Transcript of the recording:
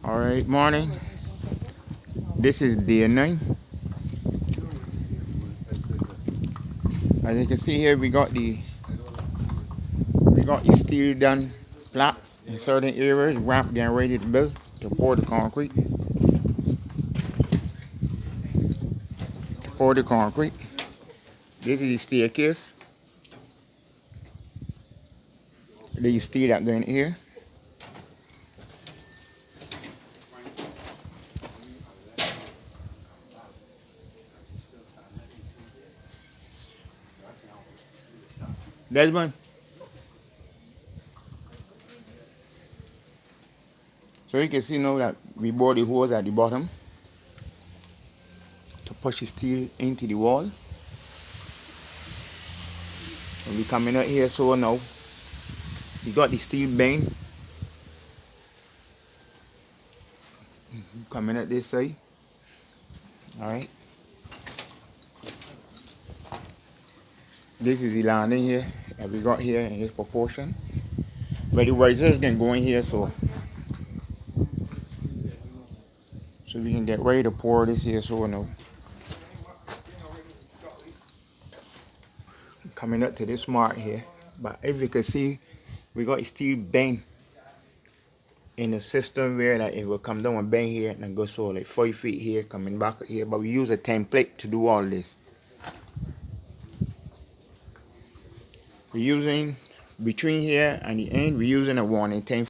All right, morning. This is day 9. As you can see here, we got the steel done flat in certain areas. Ramp getting ready to build to pour the concrete. Pour the concrete. This is the staircase. The steel that going here. Desmond. So you can see now that we bore the holes at the bottom to push the steel into the wall. And we coming out here, so now we got the steel bend coming at this side. All right. This is the landing here that we got here in this proportion. But the risers can go in here, so we can get ready to pour this here. So now coming up to this mark here. But if you can see, we got steel bend in the system where that it will come down and bend here and go so like 5 feet here, coming back here. But we use a template to do all this. We're using between here and the end, we're using a 1 in 10